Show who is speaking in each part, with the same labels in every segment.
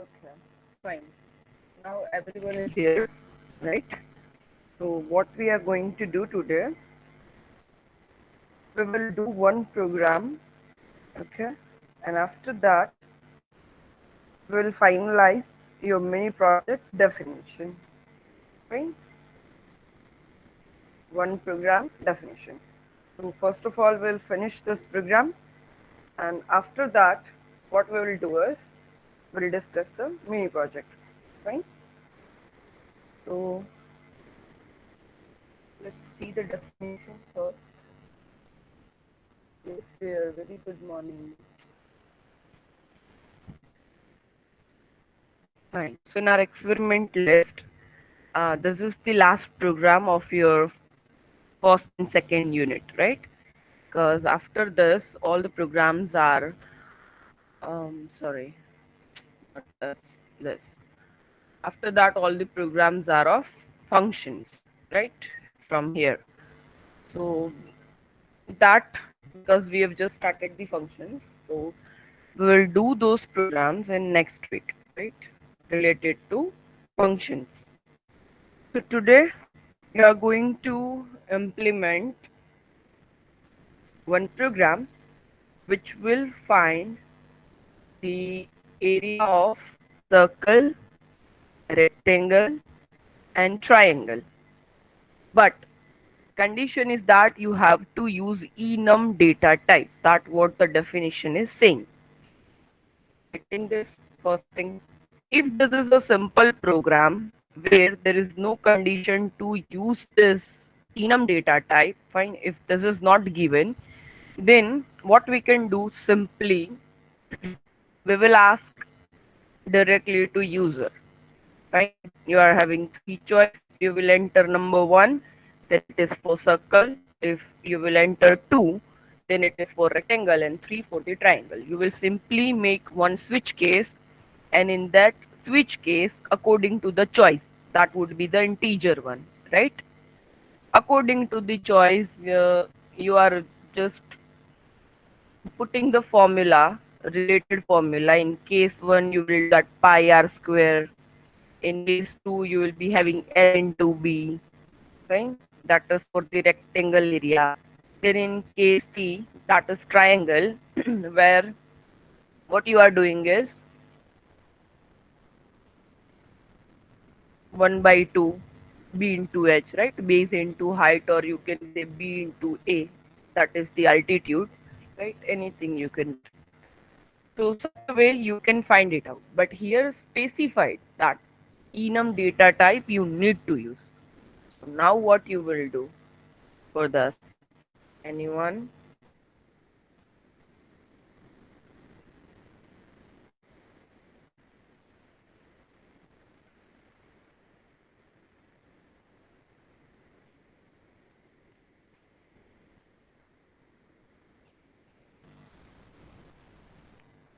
Speaker 1: Okay, fine. Now everyone is here, right? So what we are going to do today, we will do one program, okay? And after that, we will finalize your mini project definition, right? One program definition. So first of all, we'll finish this program, and after that, what we will do is we'll discuss the mini project, right? So let's see the definition first. Yes, dear. Very good morning. Fine. So in our experiment list, this is the last program of your first and second unit, right? Because after this, all the programs are, sorry, not this. After that, all the programs are of functions, right? From here. So that, because we have just started the functions, so we will do those programs in next week, right? Related to functions. So today we are going to implement one program which will find the area of circle, rectangle and triangle. But condition is that you have to use enum data type. That what the definition is saying. Getting this first thing. If this is a simple program where there is no condition to use this enum data type, fine. If this is not given, then what we can do simply, we will ask directly to user. Fine. You are having three choice. You will enter number one, then it is for circle. If you will enter two, then it is for rectangle, and three for the triangle. You will simply make one switch case, and in that switch case, according to the choice, that would be the integer one, right? According to the choice, you are just putting the formula, related formula. In case one, you will do that pi r square. In case two, you will be having L into B, right? That is for the rectangle area. Then in case T, that is triangle, where what you are doing is 1 by 2 B into H, right? Base into height, or you can say B into A. That is the altitude, right? Anything you can. So such a way you can find it out. But here specified that enum data type you need to use. So now what you will do for this? Anyone?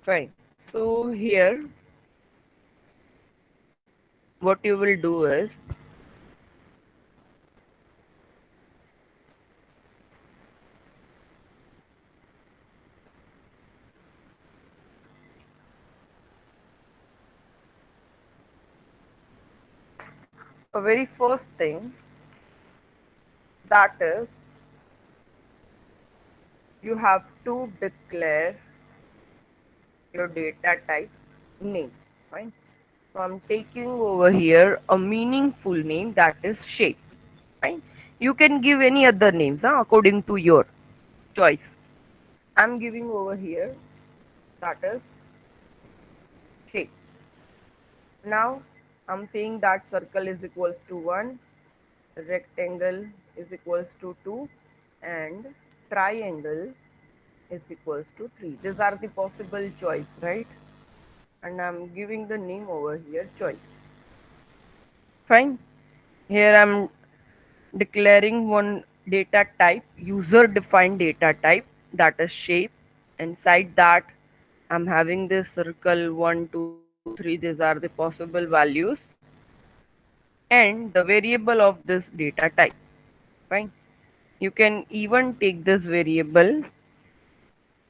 Speaker 1: Fine. So here what you will do is a very first thing, that is you have to declare your data type name. Fine. So I'm taking over here a meaningful name, that is shape. Fine. You can give any other names according to your choice. I'm giving over here, that is shape. Now I'm saying that circle is equals to 1, rectangle is equals to 2, and triangle is equals to 3. These are the possible choice, right? And I'm giving the name over here choice. Fine. Here I'm declaring one data type, user defined data type, that is shape. Inside that I'm having this circle 1, 2, 3. These are the possible values and the variable of this data type. Fine. You can even take this variable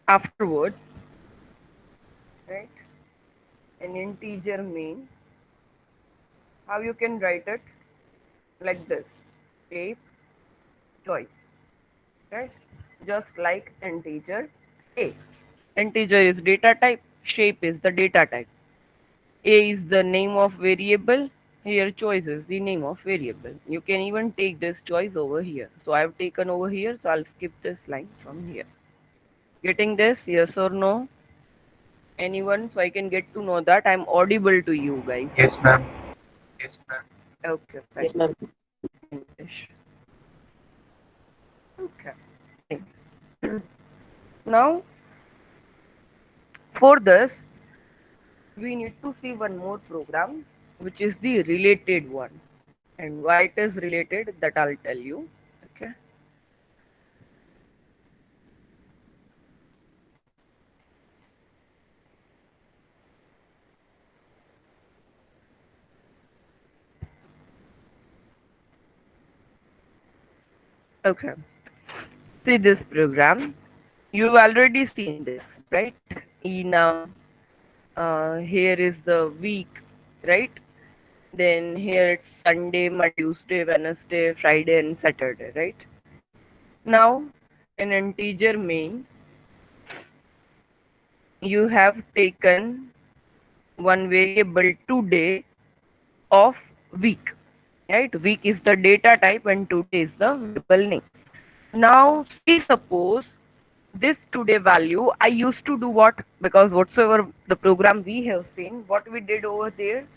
Speaker 1: afterwards, right? an integer main. How you can write it? Like this: shape, choice, right? Just like integer a. Integer is data type, shape is the data type. A is the name of variable. Here choice is the name of variable. You can even take this choice over here. So I have taken over here, so I'll skip this line from here. Getting this? Yes or no? Anyone? So I can get to know that I'm audible to you guys.
Speaker 2: Yes, ma'am.
Speaker 1: Okay,
Speaker 3: Yes,
Speaker 1: fine.
Speaker 3: ma'am.
Speaker 1: English. Okay. Fine. Now, for this, we need to see one more program, which is the related one. And why it is related, that I'll tell you. Okay. Okay. See this program. You've already seen this, right? Enum. Here is the week, right? Then here it's Sunday, Monday, Tuesday, Wednesday, Friday, and Saturday, right? Now, in integer main, you have taken one variable today of week, right? Week is the data type and today is the variable name. Now, see, suppose this today value, I used to do what? Because whatsoever the program we have seen, what we did over there,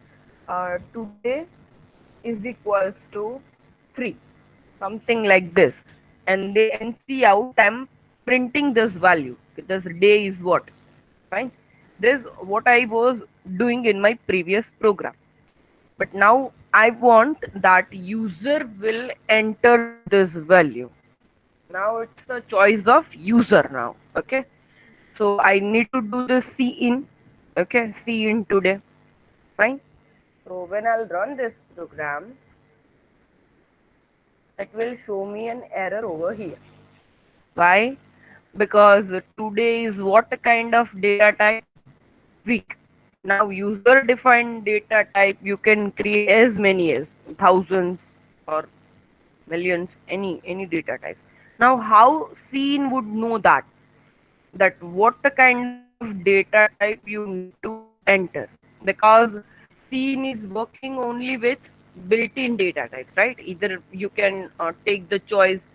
Speaker 1: today is equals to 3, something like this. And then in cout, I'm printing this value. This day is what? Fine. This is what I was doing in my previous program. But now I want that user will enter this value. Now it's the choice of user now. Okay. So I need to do the cin. Okay. Cin today. Fine. So when I'll run this program, it will show me an error over here. Why? Because today is what kind of data type? Week. Now user defined data type, you can create as many as thousands or millions, any data types. Now how scene would know that what the kind of data type you need to enter? Because scene is working only with built-in data types, right? Either you can take the choice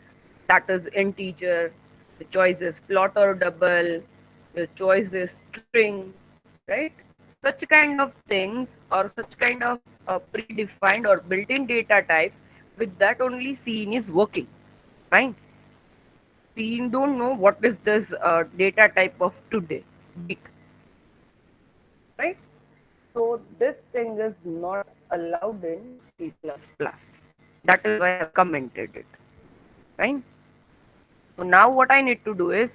Speaker 1: that is integer, the choice is float or double, the choice is string, right? Such kind of things or such kind of predefined or built-in data types, with that only scene is working. Fine. Scene don't know what is this data type of today, week, right? So this thing is not allowed in C++. That is why I've commented it. Fine. So now what I need to do is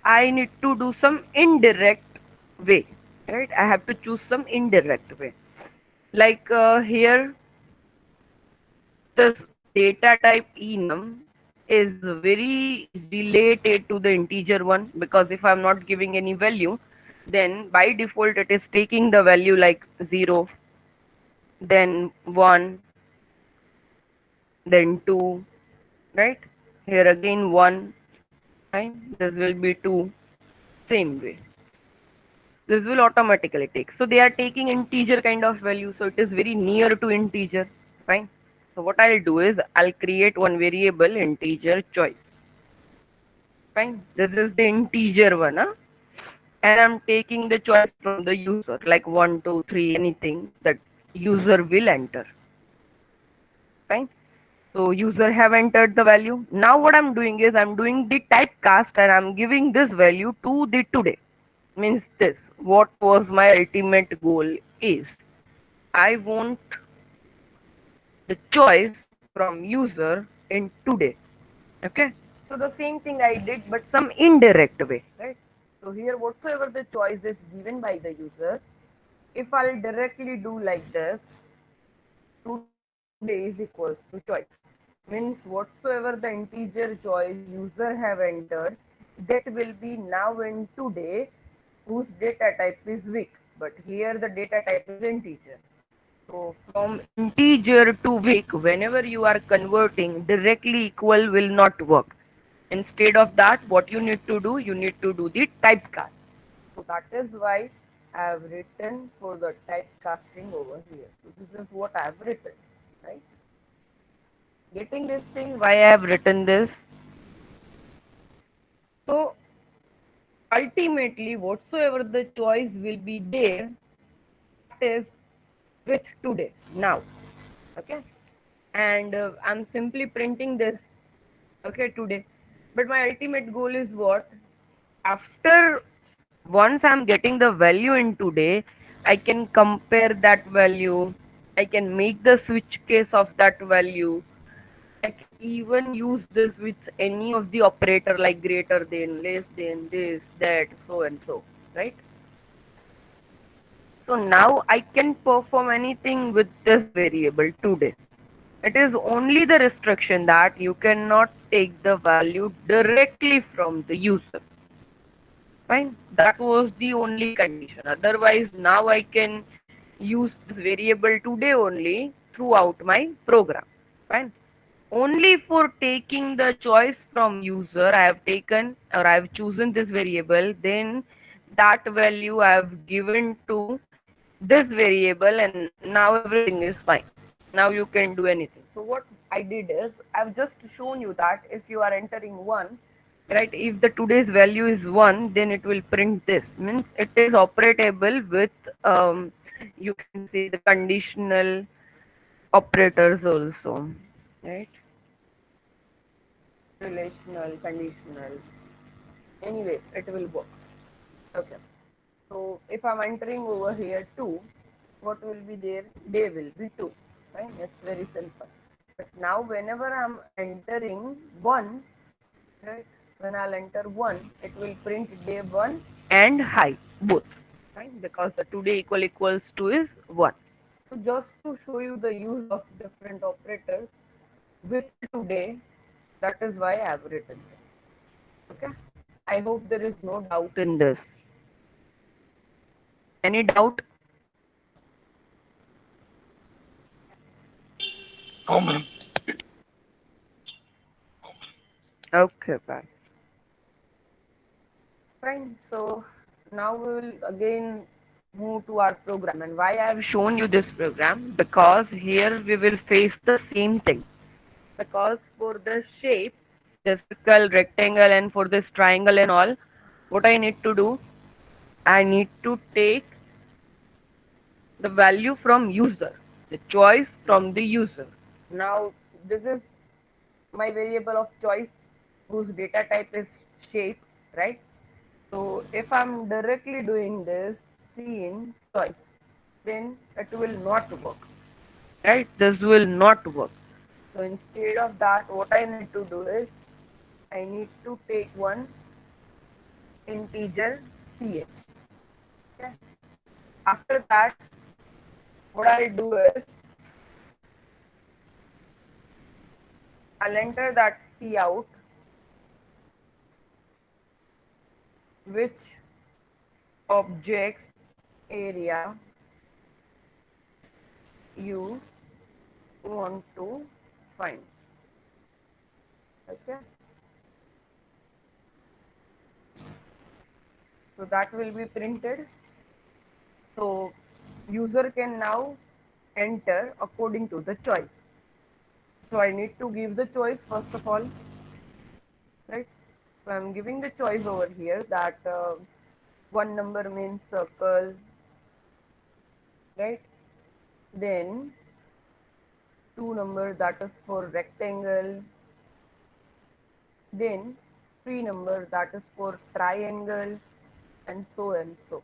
Speaker 1: I need to do some indirect way, right? I have to choose some indirect way. Like here, this data type enum is very related to the integer one, because if I'm not giving any value, then by default it is taking the value like 0, then 1, then 2, right? Here again 1, fine. This will be 2, same way. This will automatically take. So they are taking integer kind of value, so it is very near to integer. Fine. So what I'll do is I'll create one variable integer choice. Fine. This is the integer one, huh? And I'm taking the choice from the user, like 1, 2, 3, anything that user will enter. Fine. So user have entered the value. Now what I'm doing is I'm doing the typecast and I'm giving this value to the today. Means this, what was my ultimate goal is I want the choice from user in today. Okay. So the same thing I did, but some indirect way, right? So here, whatsoever the choice is given by the user, if I'll directly do like this, today is equals to choice. Means whatsoever the integer choice user have entered, that will be now in today, whose data type is week. but here the data type is integer. So from integer to week, whenever you are converting, directly equal will not work. Instead of that, what you need to do, you need to do the typecast. So that is why I have written for the typecasting over here. So this is what I have written, right? Getting this thing, why I have written this. So ultimately, whatsoever the choice will be there, that is with today, now. Okay. And I'm simply printing this, okay, today. But my ultimate goal is what? After once I'm getting the value in today, I can compare that value. I can make the switch case of that value. I can even use this with any of the operator like greater than, less than, this, that, so and so, right? So now I can perform anything with this variable today. It is only the restriction that you cannot take the value directly from the user. Fine. That was the only condition. Otherwise, now I can use this variable today only throughout my program. Fine. Only for taking the choice from user, I have taken or I have chosen this variable, then that value I have given to this variable, and now everything is fine. Now you can do anything. So what I did is I've just shown you that if you are entering 1, right, if the today's value is 1, then it will print this, means it is operatable with you can say the conditional operators also, right? Relational, conditional, anyway it will work. Okay. So if I'm entering over here 2, what will be there? Day will be 2. Right? It's very simple. But now whenever I'm entering 1, right? When I'll enter 1, it will print day 1 and high both. Right? Because the today equals to is 1. So just to show you the use of different operators with today, that is why I have written this. Okay. I hope there is no doubt in this. Any doubt?
Speaker 2: Oh, ma'am.
Speaker 1: Okay, bye. Fine. So now we will again move to our program. And why I have shown you this program? Because here we will face the same thing. Because for the shape, the circle, rectangle, and for this triangle and all, what I need to do, I need to take the value from user, the choice from the user. Now this is my variable of choice whose data type is shape, right? So if I'm directly doing this scene choice, then it will not work, right? This will not work. So instead of that, what I need to do is I need to take one integer ch. Okay. After that, what I'll do is I'll enter that c out, which objects area you want to find. Okay. So that will be printed. So user can now enter according to the choice. So I need to give the choice first of all, right? So I'm giving the choice over here that one number means circle, right? Then two number that is for rectangle, then three number that is for triangle, and so and so.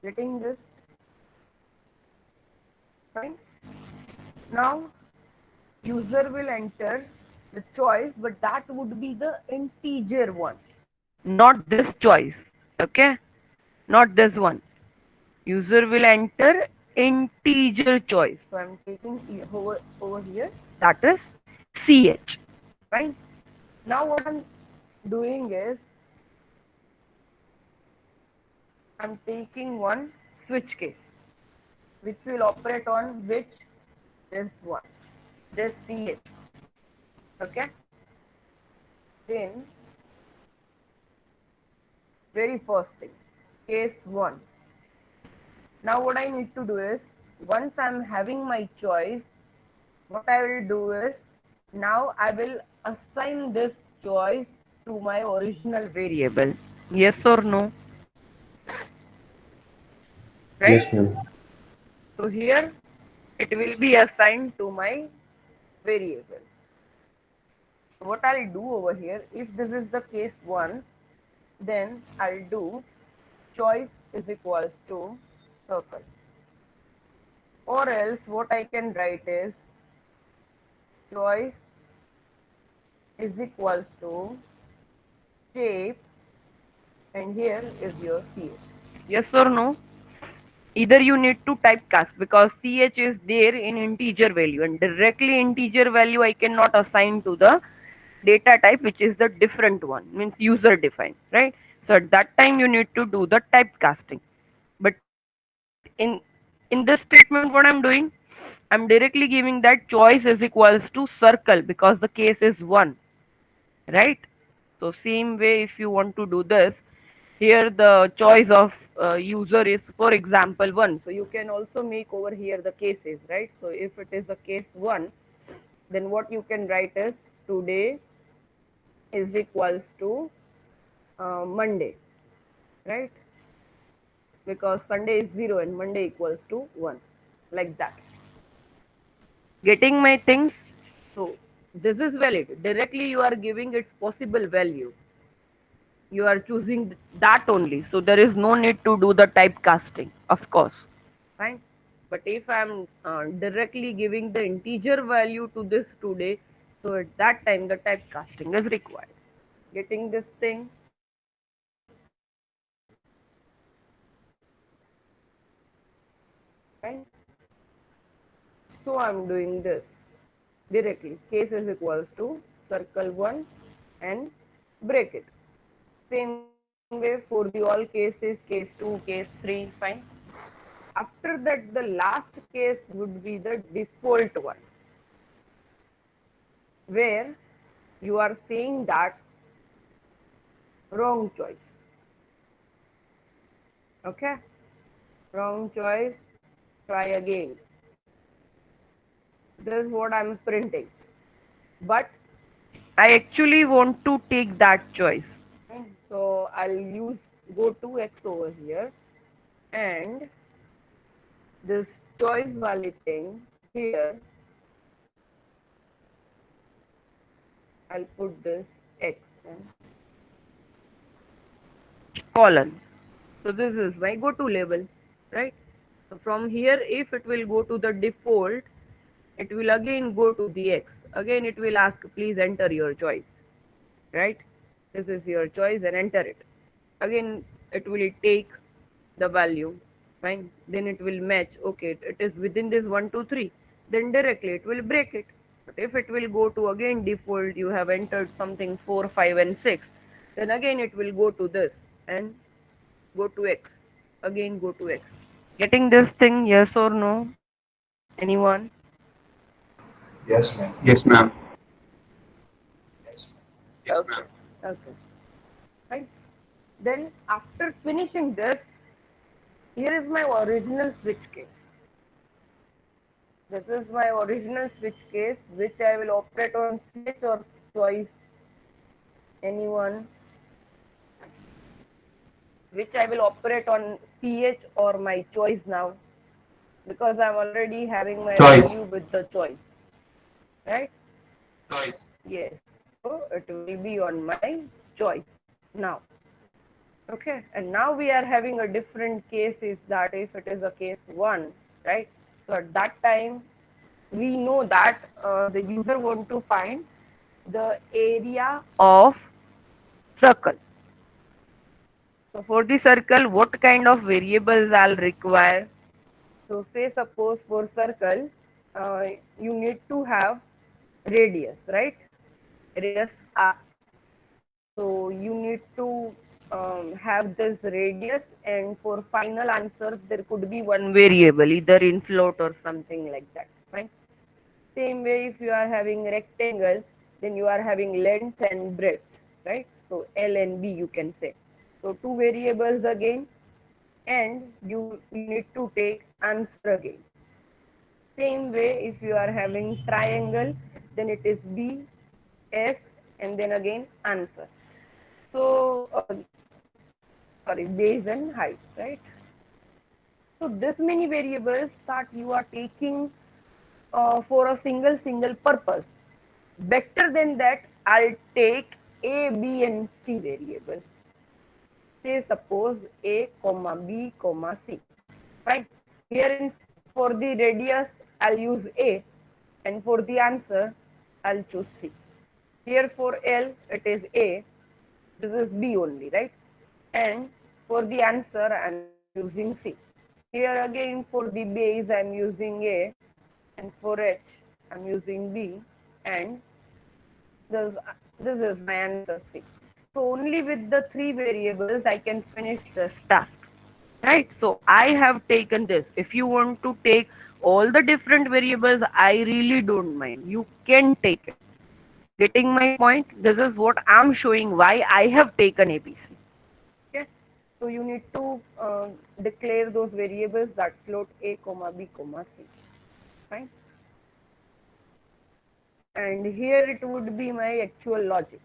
Speaker 1: Getting this? Fine. Now user will enter the choice, but that would be the integer one, not this choice. Okay, not this one. User will enter integer choice. So I'm taking over here, that is ch. Fine. Now what I'm doing is I'm taking one switch case, which will operate on which this one, this CH. Okay. Then very first thing, case 1. Now what I need to do is, once I'm having my choice, what I will do is, now I will assign this choice to my original variable. Yes or no? Right?
Speaker 2: Yes, ma'am.
Speaker 1: So here it will be assigned to my variable. What I'll do over here, if this is the case 1, then I'll do choice is equals to circle. Or else what I can write is choice is equals to shape, and here is your CH. Yes or no? Either you need to typecast because CH is there in integer value, and directly integer value I cannot assign to the data type, which is the different one, means user defined, right? So at that time you need to do the typecasting. But in this statement, what I'm doing, I'm directly giving that choice is equals to circle because the case is 1, right? So same way, if you want to do this, here the choice of user is, for example, 1. So you can also make over here the cases, right? So if it is the case 1, then what you can write is today is equals to Monday, right? Because Sunday is 0 and Monday equals to 1, like that. Getting my things? So this is valid. Directly you are giving its possible value. You are choosing that only. So there is no need to do the typecasting, of course. Fine. But if I'm directly giving the integer value to this today, so at that time the typecasting is required. Getting this thing? Fine. So I'm doing this directly. Case is equals to circle 1 and break it. Same way for the all cases, case 2, case 3, fine. After that, the last case would be the default one, where you are saying that wrong choice. Okay? Wrong choice, try again. This is what I'm printing. But I actually want to take that choice. So I'll use go to X over here, and this choice wali thing here, I'll put this X and colon. So this is my go to label, right? So from here, if it will go to the default, it will again go to the X. Again, it will ask, please enter your choice, right? This is your choice and enter it. Again, it will take the value, fine. Then it will match, okay, it is within this 1, 2, 3. Then directly it will break it. But if it will go to again default, you have entered something 4, 5, and 6, then again it will go to this and go to X. Again go to X. Getting this thing, yes or no? Anyone?
Speaker 3: Yes, ma'am.
Speaker 2: Yes, ma'am.
Speaker 3: Yes, ma'am.
Speaker 1: Okay. Okay. Right. Then after finishing this, here is my original switch case. This is my original switch case, which I will operate on CH or choice. Anyone? Which I will operate on CH or my choice now, because I'm already having my
Speaker 2: Choice.
Speaker 1: value with the choice, right?
Speaker 2: Choice.
Speaker 1: Yes. So it will be on my choice now. Okay. And now we are having a different case, is that if it is a case 1, right? So at that time, we know that the user want to find the area of circle. So for the circle, what kind of variables I'll require? So say suppose for circle, uh, you need to have radius, right? Radius r. So you need to have this radius, and for final answer there could be one variable either in float or something like that. Fine. Same way, if you are having rectangle, then you are having length and breadth, right? So L and B you can say. So two variables again, and you need to take answer again. Same way, if you are having triangle, then it is B, S, and then again answer. So sorry, base and height, right? So this many variables that you are taking for a single purpose. Better than that, I'll take A, B, and C variable. Say suppose A, comma B, comma C. Fine. Here in for the radius, I'll use A, and for the answer, I'll choose C. Here for L, it is A. This is B only, right? And for the answer, I'm using C. Here again for the base, I'm using A, and for H, I'm using B, and this, this is my answer C. So only with the three variables I can finish this task. Right? So I have taken this. If you want to take all the different variables, I really don't mind. You can take it. Getting my point? This is what I'm showing why I have taken ABC. Okay. So you need to declare those variables that float A, comma B, comma C. Fine. And here it would be my actual logic,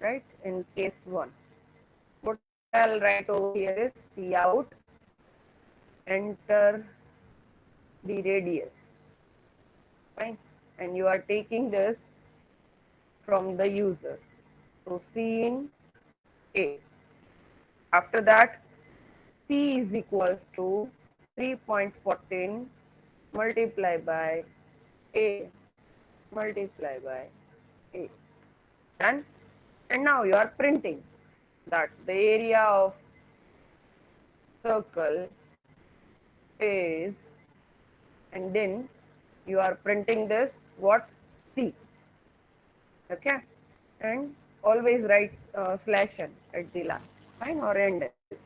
Speaker 1: right? In case one, what I'll write over here is C out, enter the radius, fine, and you are taking this from the user. So C in A. After that, C is equals to 3.14 multiplied by A multiplied by A. Done. And now you are printing that the area of circle is, and then you are printing this what C. Okay, and always write slash n at the last, fine, or end l,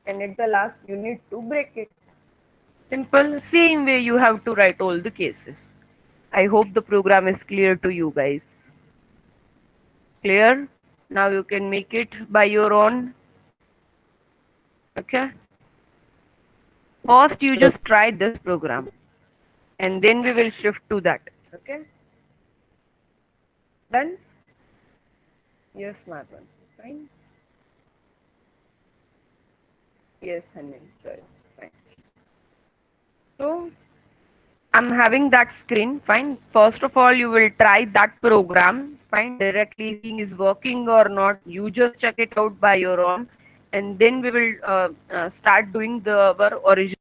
Speaker 1: and at the last you need to break it. Simple. Same way you have to write all the cases. I hope the program is clear to you guys. Clear? Now you can make it by your own. Okay. First you just try this program, and then we will shift to that. Okay. Done. Yes, Nathan. Fine. Yes, Hanil. Choice. Fine. So I'm having that screen. Fine. First of all, you will try that program. Fine. Directly seeing is working or not. You just check it out by your own, and then we will start doing the our original.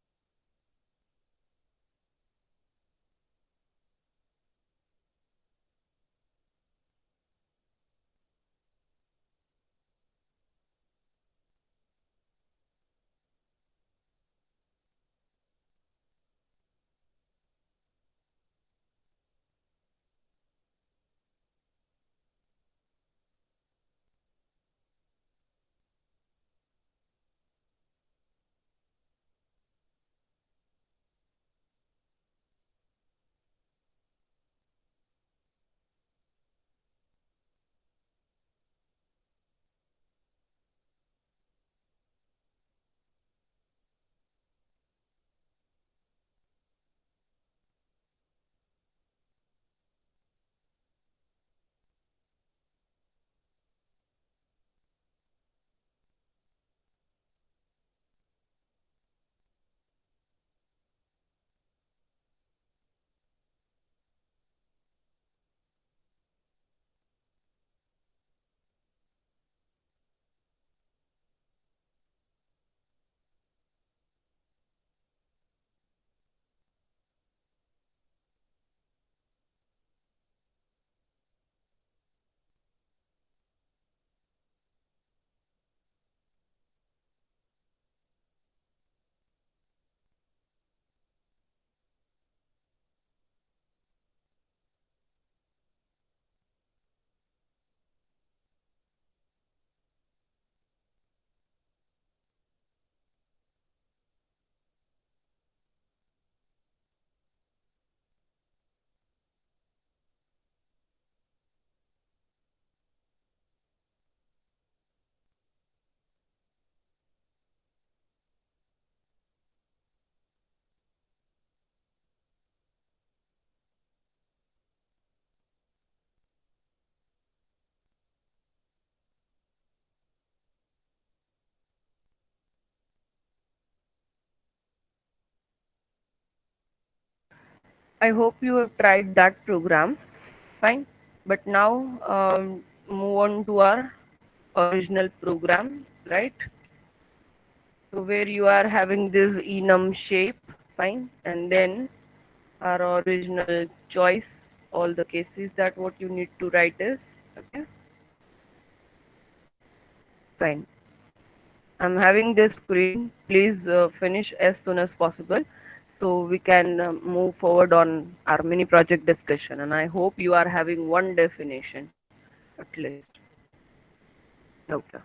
Speaker 1: I hope you have tried that program. Fine. But now move on to our original program, right? So where you are having this enum shape, fine, and then our original choice, all the cases that what you need to write is, okay, fine. I'm having this screen. Please finish as soon as possible so we can move forward on our mini project discussion. And I hope you are having one definition at least. Okay.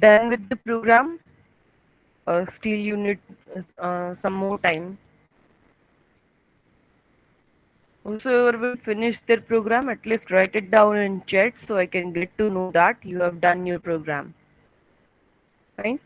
Speaker 1: Done with the program, or still you need some more time? Whosoever will finish their program, at least write it down in chat so I can get to know that you have done your program. Fine.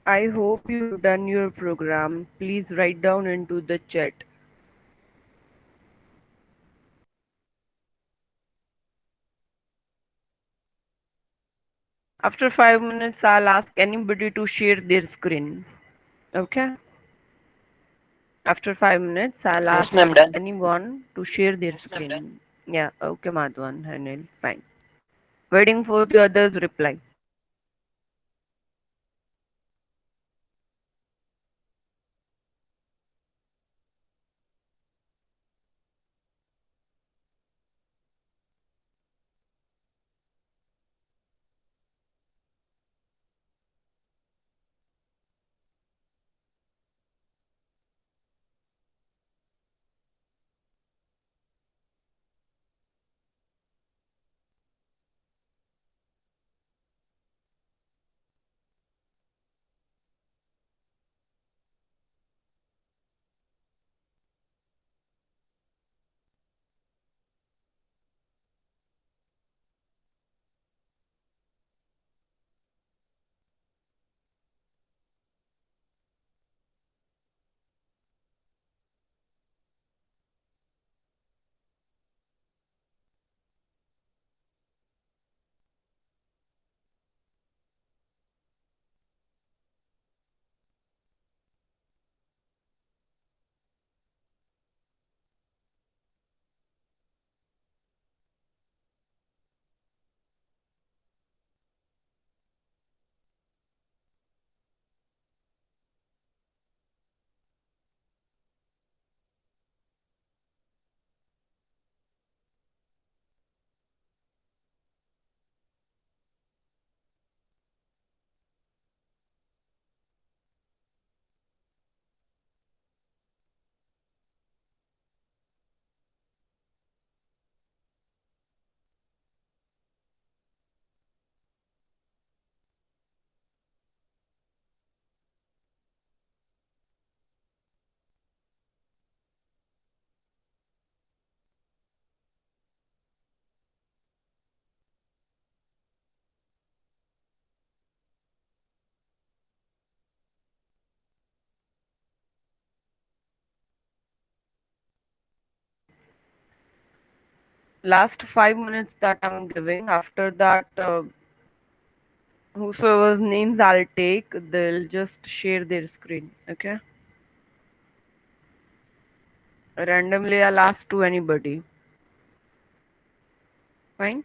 Speaker 1: I hope you've done your program. Please write down into the chat. After 5 minutes, I'll ask anybody to share their screen. Okay? After 5 minutes, I'll
Speaker 3: Yes,
Speaker 1: ask
Speaker 3: ma'am, done.
Speaker 1: anyone to share their screen. Yeah, okay, Madhvan, Hanil, fine. Waiting for the others' reply. Last 5 minutes that I'm giving. After that, whosoever's names I'll take, they'll just share their screen. Okay? Randomly, I'll ask to anybody. Fine?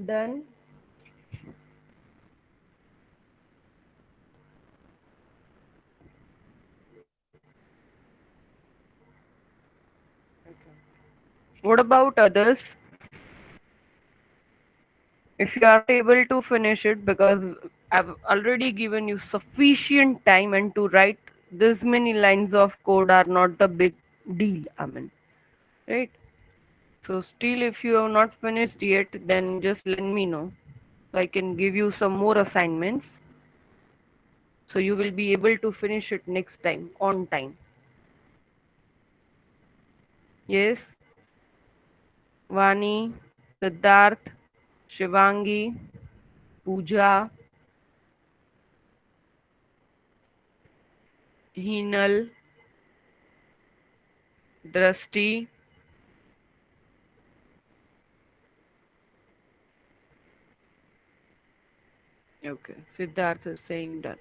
Speaker 1: Done. What about others? If you are not able to finish it, because I've already given you sufficient time, and to write this many lines of code are not the big deal. I mean, right? So still, if you have not finished yet, then just let me know. So I can give you some more assignments. So you will be able to finish it next time on time. Yes, Vani, Siddharth, Shivangi, Pooja, Hinal, Drashti. Okay, Siddharth is saying done.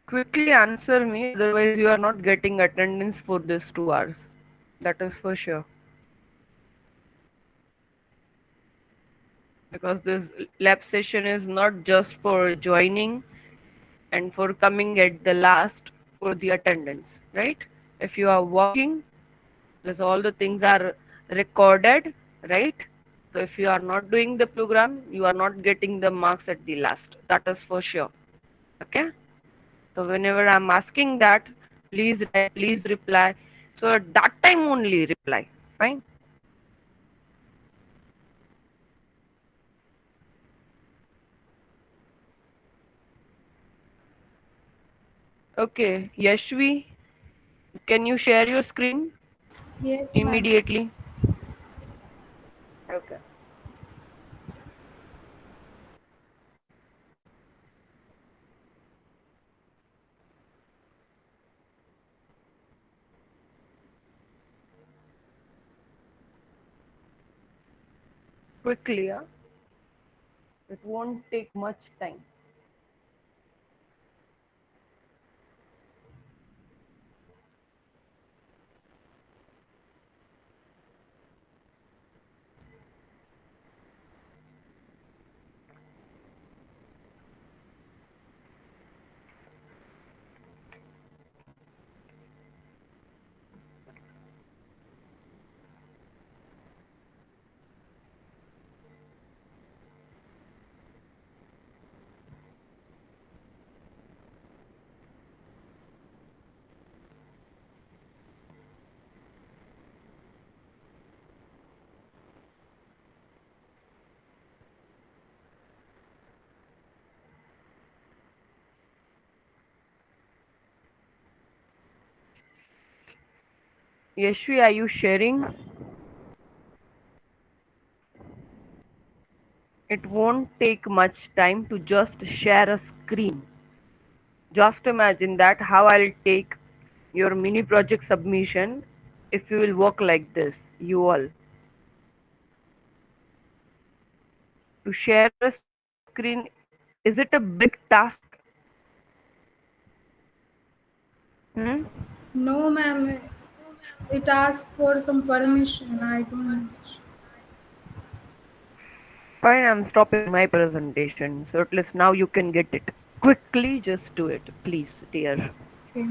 Speaker 1: Quickly answer me, otherwise you are not getting attendance for this 2 hours. That is for sure. Because this lab session is not just for joining and for coming at the last for the attendance, right? If you are working, because all the things are recorded, right? So if you are not doing the program, you are not getting the marks at the last. That is for sure. Okay? So whenever I'm asking that, please write, please reply. So at that time only reply. Fine. Okay, Yashvi, can you share your screen
Speaker 2: Yes, ma'am.
Speaker 1: immediately? Okay. Quickly, yeah? It won't take much time. Yashvi, are you sharing? It won't take much time to just share a screen. Just imagine that how I'll take your mini project submission if you will work like this, you all. To share a screen, is it a big task? Hmm?
Speaker 2: No, ma'am. It asks for some permission. I don't know.
Speaker 1: Fine, I'm stopping my presentation. So at least now you can get it. Quickly, just do it, please, dear.
Speaker 2: Okay.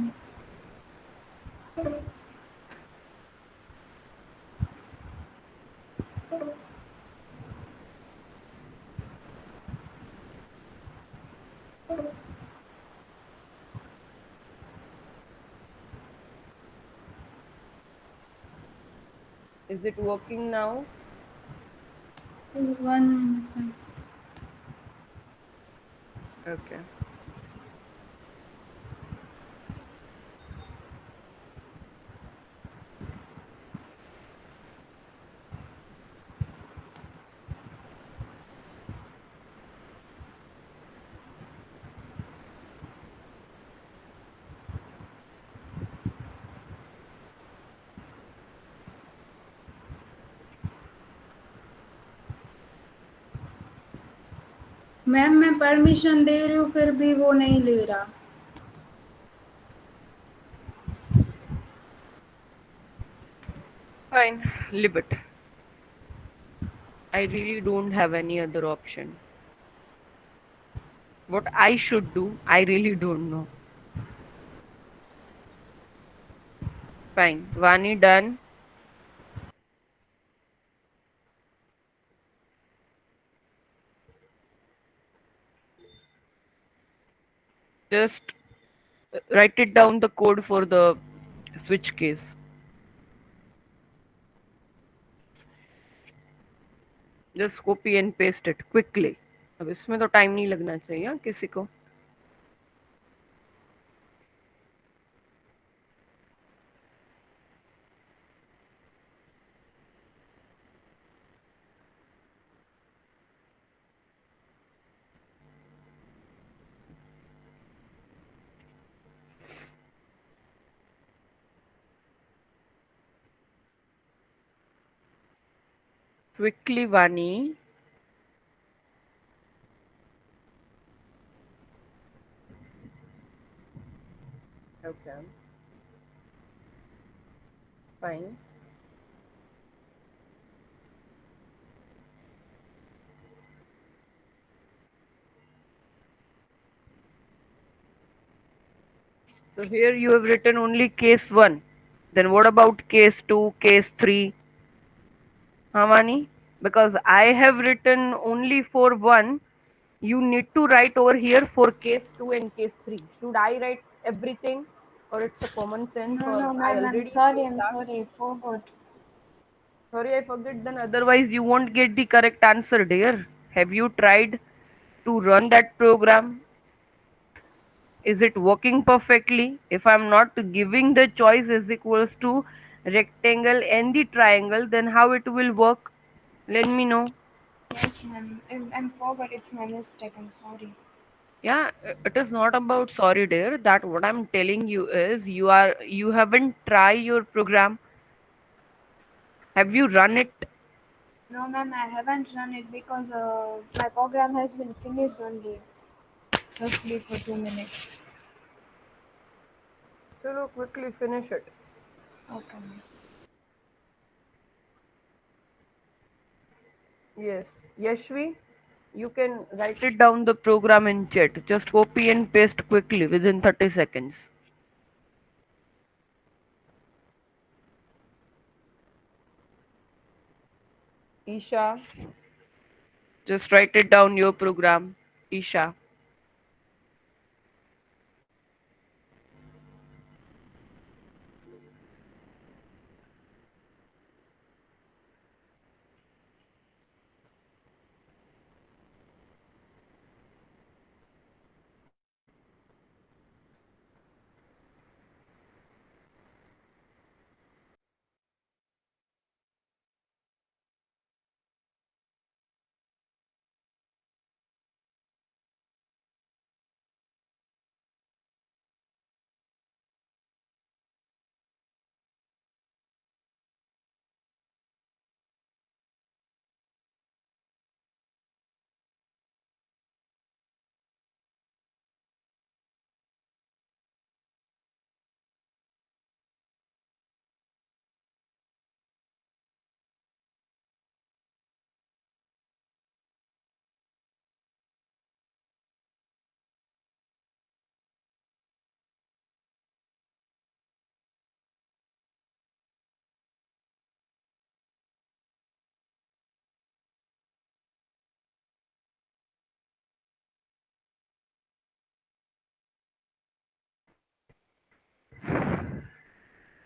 Speaker 1: Is it working now?
Speaker 2: 1 minute, ma'am.
Speaker 1: Okay.
Speaker 2: Ma'am मैं permission दे रही हूँ फिर भी वो नहीं ले रहा.
Speaker 1: Fine, leave it. I really don't have any other option. What I should do, I really don't know. Fine. Vani done. Just write it down the code for the switch case. Just copy and paste it quickly. अब इसमें तो time नहीं लगना चाहिए हाँ, किसी को. Quickly, Vani. Okay. Fine. So here you have written only case 1. Then what about case 2, case 3? Havani? Because I have written only for 1. You need to write over here for case 2 and case 3. Should I write everything? Or it's a common sense?
Speaker 4: No,
Speaker 1: Or
Speaker 4: no,
Speaker 1: I
Speaker 4: ma'am,
Speaker 1: already
Speaker 4: I'm
Speaker 1: that?
Speaker 4: sorry, I forgot.
Speaker 1: Sorry, I forget. Then otherwise you won't get the correct answer, dear. Have you tried to run that program? Is it working perfectly? If I'm not giving the choice is equals to rectangle and the triangle, then how it will work? Let me know.
Speaker 4: Yes, ma'am, I'm forgot, it's my mistake, I'm sorry.
Speaker 1: Yeah, it is not about sorry, dear. That what I'm telling you is you haven't tried your program. Have you run it?
Speaker 4: No, ma'am, I haven't run it because my program has been finished only, just for 2 minutes.
Speaker 1: Chalo, quickly finish it.
Speaker 4: Okay, ma'am.
Speaker 1: Yes. Yashvi, you can write it down the program in chat. Just copy and paste quickly within 30 seconds. Isha, just write it down your program. Isha.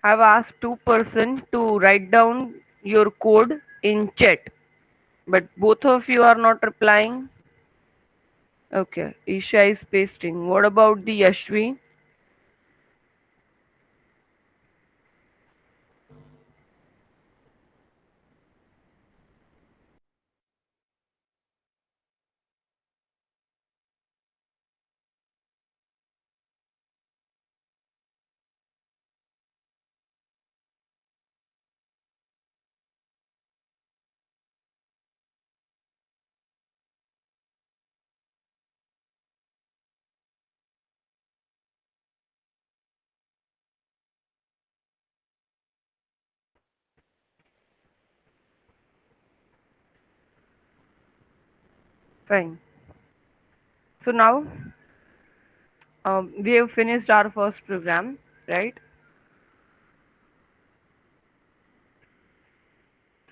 Speaker 1: I've asked two-person to write down your code in chat, but both of you are not replying. Okay, Isha is pasting. What about the Yashvi? Fine. So now we have finished our first program, right?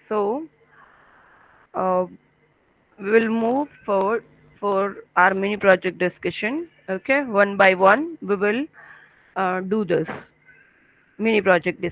Speaker 1: So uh, we will move forward for our mini project discussion. Okay, one by one, we will do this mini project discussion.